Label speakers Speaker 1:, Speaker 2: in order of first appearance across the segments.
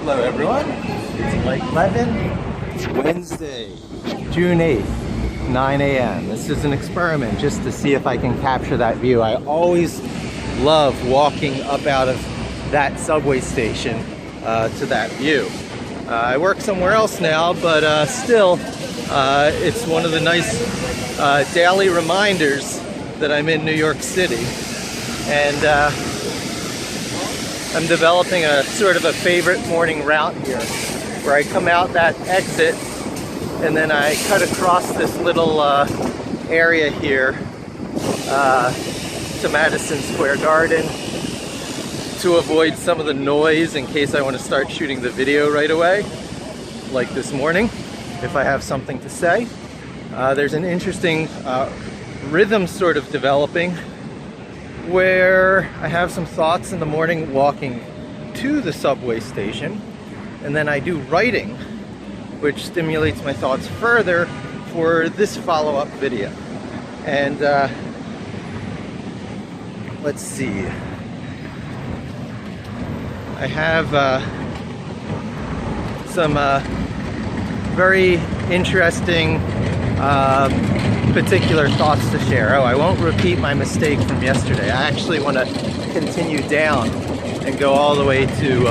Speaker 1: Hello everyone, it's Mike Levin. It's Wednesday, June 8th, 9 a.m. This is an experiment just to see if I can capture that view. I always love walking up out of that subway station to that view. I work somewhere else now, but still, it's one of the nice daily reminders that I'm in New York City. And I'm developing a sort of a favorite morning route here, where I come out that exit and then I cut across this little area here to Madison Square Garden to avoid some of the noise in case I want to start shooting the video right away, like this morning, if I have something to say. There's an interesting rhythm sort of developing where I have some thoughts in the morning walking to the subway station, and then I do writing, which stimulates my thoughts further for this follow-up video. And let's see. I have some very interesting particular thoughts to share. Oh, I won't repeat my mistake from yesterday. I actually want to continue down and go all the way to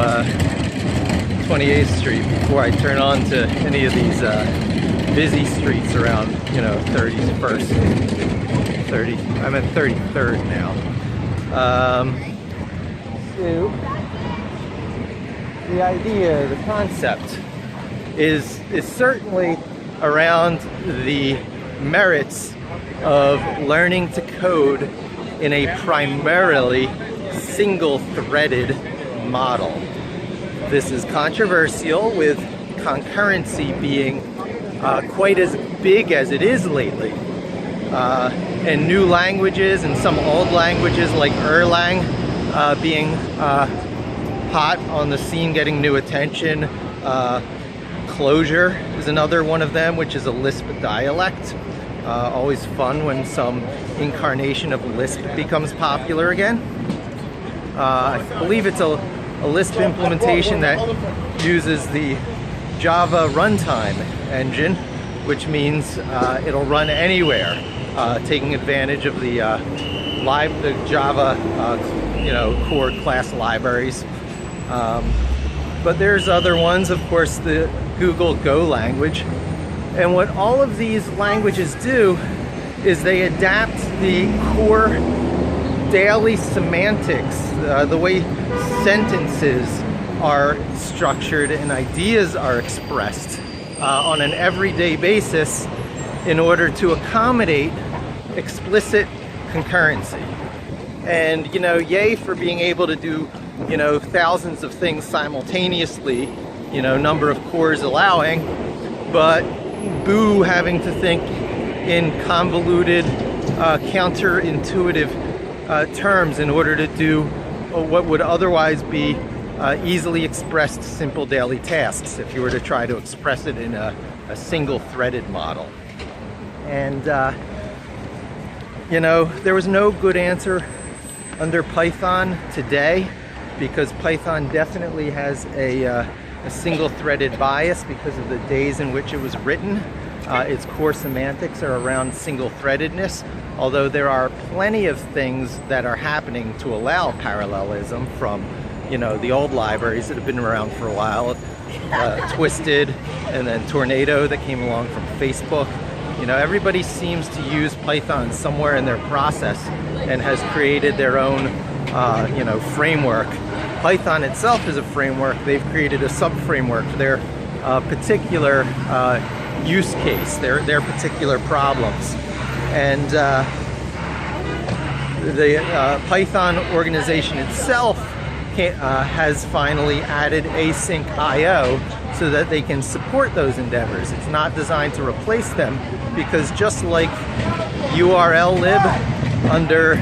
Speaker 1: 28th Street before I turn on to any of these busy streets around, 31st, I'm at 33rd now. So the idea, the concept is certainly around the merits of learning to code in a primarily single-threaded model. This is controversial, with concurrency being quite as big as it is lately. And new languages and some old languages like Erlang being hot on the scene, getting new attention. Closure is another one of them, which is a Lisp dialect. Always fun when some incarnation of Lisp becomes popular again. I believe it's a Lisp implementation that uses the Java runtime engine, which means it'll run anywhere, taking advantage of the Java core class libraries. But there's other ones, of course, the Google Go language. And what all of these languages do is they adapt the core daily semantics, the way sentences are structured and ideas are expressed on an everyday basis in order to accommodate explicit concurrency. And, yay for being able to do, thousands of things simultaneously, number of cores allowing, but boo having to think in convoluted, counterintuitive terms in order to do what would otherwise be easily expressed simple daily tasks if you were to try to express it in a single-threaded model. And, there was no good answer under Python today, because Python definitely has a single-threaded bias because of the days in which it was written. Its core semantics are around single-threadedness, although there are plenty of things that are happening to allow parallelism from, the old libraries that have been around for a while, Twisted, and then Tornado that came along from Facebook. Everybody seems to use Python somewhere in their process and has created their own, framework. Python itself is a framework. They've created a sub-framework for their particular use case, their particular problems. And the Python organization itself has finally added async I/O so that they can support those endeavors. It's not designed to replace them, because just like URL-lib under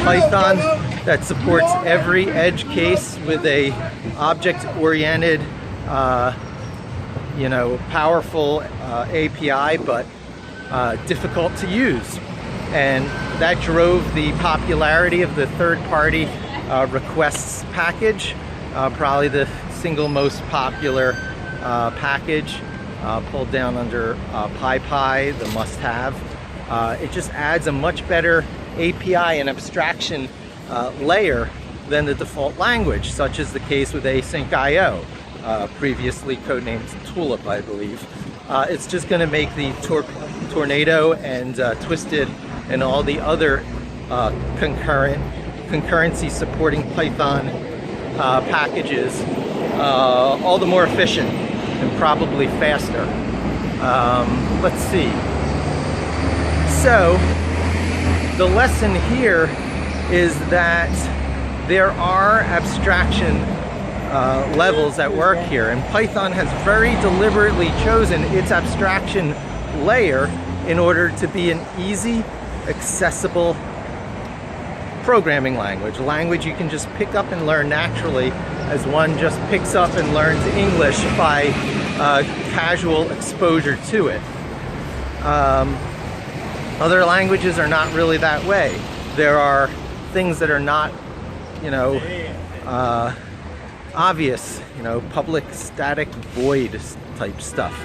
Speaker 1: Python that supports every edge case with a object-oriented, powerful API, but difficult to use. And that drove the popularity of the third-party requests package, probably the single most popular package, pulled down under PyPy, the must-have. It just adds a much better API and abstraction layer than the default language, such as the case with async IO, previously codenamed Tulip, I believe. It's just going to make the Tornado and Twisted and all the other concurrency supporting Python packages all the more efficient and probably faster. Let's see. So the lesson here is that there are abstraction levels at work here, and Python has very deliberately chosen its abstraction layer in order to be an easy, accessible programming language. A language you can just pick up and learn naturally, as one just picks up and learns English by casual exposure to it. Other languages are not really that way. There are things that are not, obvious, public static void type stuff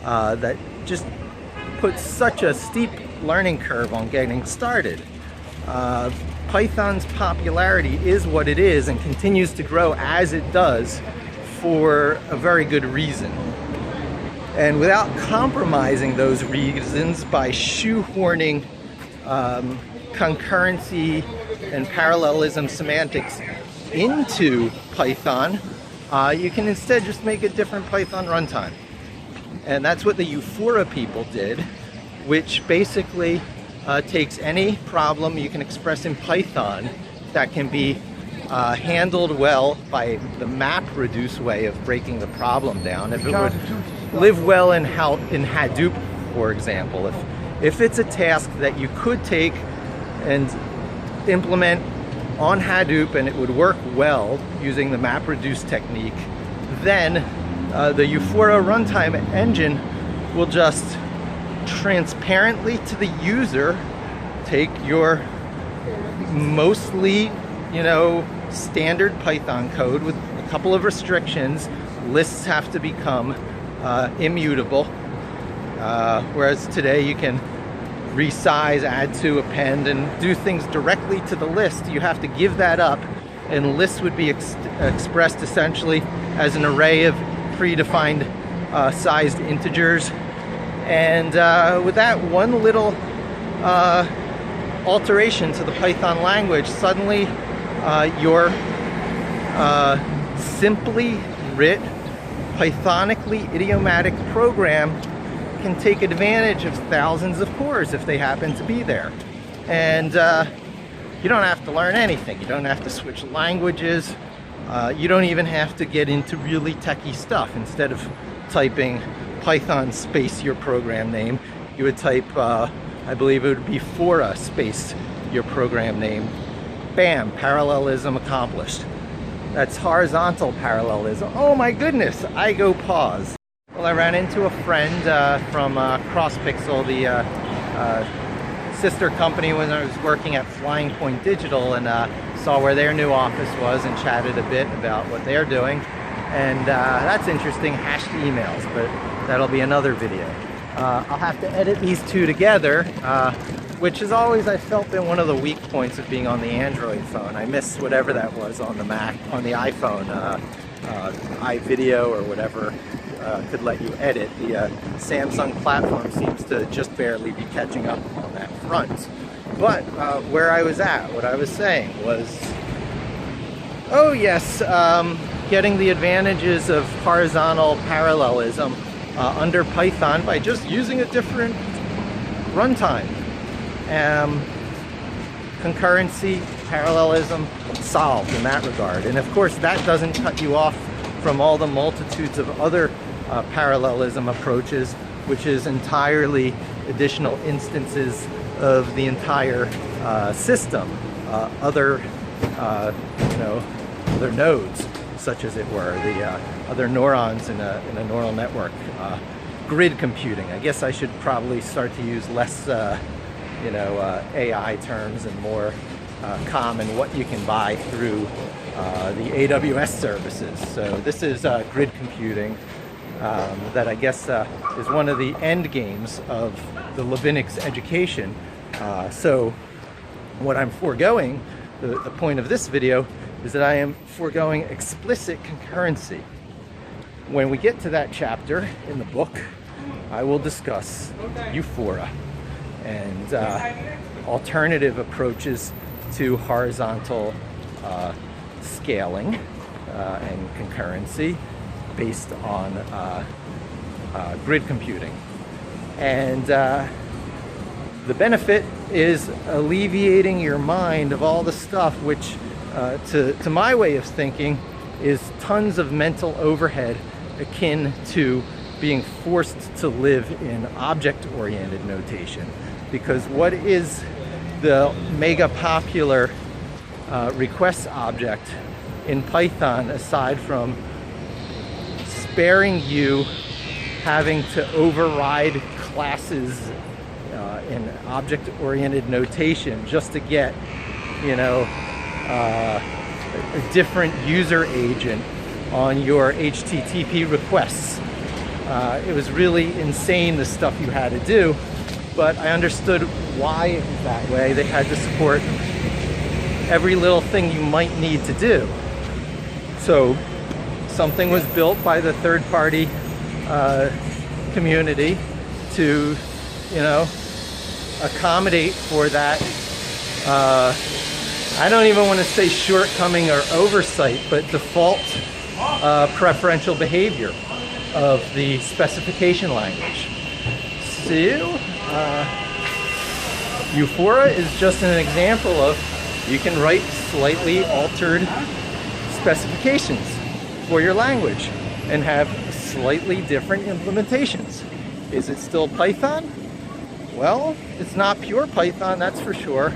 Speaker 1: that just puts such a steep learning curve on getting started. Python's popularity is what it is and continues to grow as it does for a very good reason. And without compromising those reasons by shoehorning concurrency and parallelism semantics into Python, you can instead just make a different Python runtime. And that's what the Ufora people did, which basically takes any problem you can express in Python that can be handled well by the MapReduce way of breaking the problem down. If it would live well in Hadoop, for example, if it's a task that you could take and implement on Hadoop and it would work well using the MapReduce technique, then the Ufora runtime engine will just transparently to the user take your mostly, standard Python code with a couple of restrictions. Lists have to become immutable, whereas today you can resize, add to, append, and do things directly to the list. You have to give that up, and lists would be expressed essentially as an array of predefined sized integers. And with that one little alteration to the Python language, suddenly your simply writ, Pythonically idiomatic program can take advantage of thousands of cores if they happen to be there. And you don't have to learn anything. You don't have to switch languages. You don't even have to get into really techie stuff. Instead of typing Python space your program name, you would type, I believe it would be Ufora space your program name. Bam, parallelism accomplished. That's horizontal parallelism. Oh my goodness, I go pause. Well, I ran into a friend from CrossPixel, the sister company when I was working at Flying Point Digital, and saw where their new office was and chatted a bit about what they're doing. And that's interesting, hashed emails, but that'll be another video. I'll have to edit these two together, which is always, I felt, been one of the weak points of being on the Android phone. I miss whatever that was on the Mac, on the iPhone, iVideo or whatever could let you edit. The Samsung platform seems to just barely be catching up on that front. But where I was at, what I was saying was, oh yes, getting the advantages of horizontal parallelism under Python by just using a different runtime. Concurrency, parallelism, solved in that regard. And of course that doesn't cut you off from all the multitudes of other parallelism approaches, which is entirely additional instances of the entire system, other nodes, such as it were, the other neurons in a neural network. Grid computing. I guess I should probably start to use less AI terms and more common what you can buy through the AWS services. So this is grid computing that I guess is one of the end games of the Linux education. So what I'm foregoing, the point of this video, is that I am foregoing explicit concurrency. When we get to that chapter in the book, I will discuss Ufora and alternative approaches to horizontal scaling and concurrency based on grid computing. And the benefit is alleviating your mind of all the stuff which, to my way of thinking, is tons of mental overhead akin to being forced to live in object-oriented notation. Because what is the mega popular request object in Python aside from sparing you having to override classes in object-oriented notation just to get, you know, a different user agent on your HTTP requests. It was really insane, the stuff you had to do, but I understood why it was that way. They had to support every little thing you might need to do. So something was built by the third-party community to, you know, accommodate for that. I don't even want to say shortcoming or oversight, but default preferential behavior of the specification language. So, Ufora is just an example of you can write slightly altered specifications for your language and have slightly different implementations. Is it still Python? Well, it's not pure Python, that's for sure.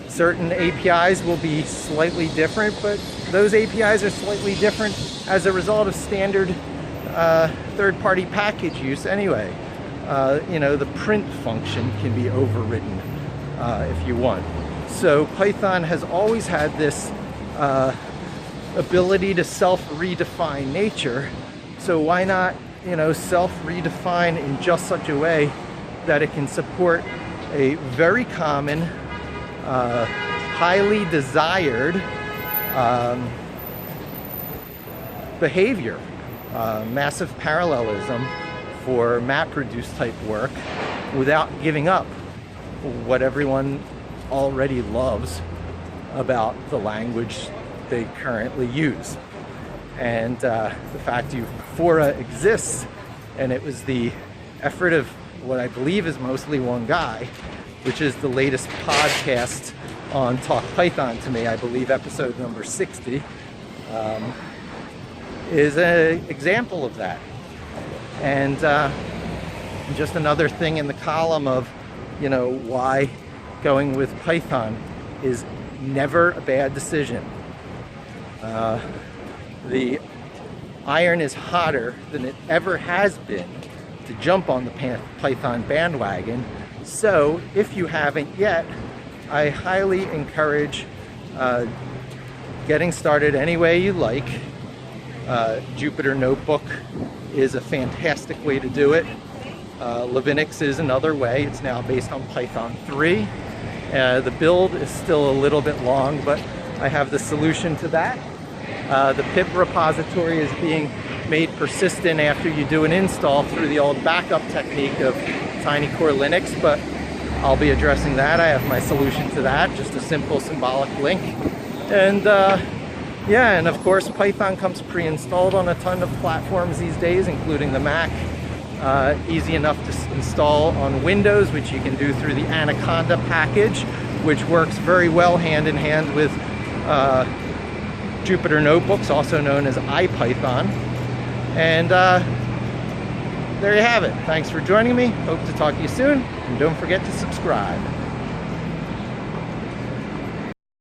Speaker 1: Certain APIs will be slightly different, but those APIs are slightly different as a result of standard third-party package use anyway. You know, the print function can be overridden if you want. So Python has always had this ability to self-redefine nature. So why not, you know, self-redefine in just such a way that it can support a very common, highly desired behavior, massive parallelism for MapReduce type work without giving up what everyone already loves about the language they currently use. And the fact Ufora exists, and it was the effort of what I believe is mostly one guy, which is the latest podcast on Talk Python to me, I believe episode number 60, is an example of that. And just another thing in the column of, you know, why going with Python is never a bad decision. The iron is hotter than it ever has been to jump on the Python bandwagon. So if you haven't yet, I highly encourage getting started any way you like. Jupyter Notebook is a fantastic way to do it. Linux is another way. It's now based on Python 3. The build is still a little bit long, but I have the solution to that. The pip repository is being made persistent after you do an install through the old backup technique of Tiny Core Linux, but I'll be addressing that. I have my solution to that, just a simple symbolic link. And yeah, and of course Python comes pre-installed on a ton of platforms these days, including the Mac. Easy enough to install on Windows, which you can do through the Anaconda package, which works very well hand in hand with Jupyter Notebooks, also known as IPython. And there you have it. Thanks for joining me. Hope to talk to you soon. And don't forget to subscribe.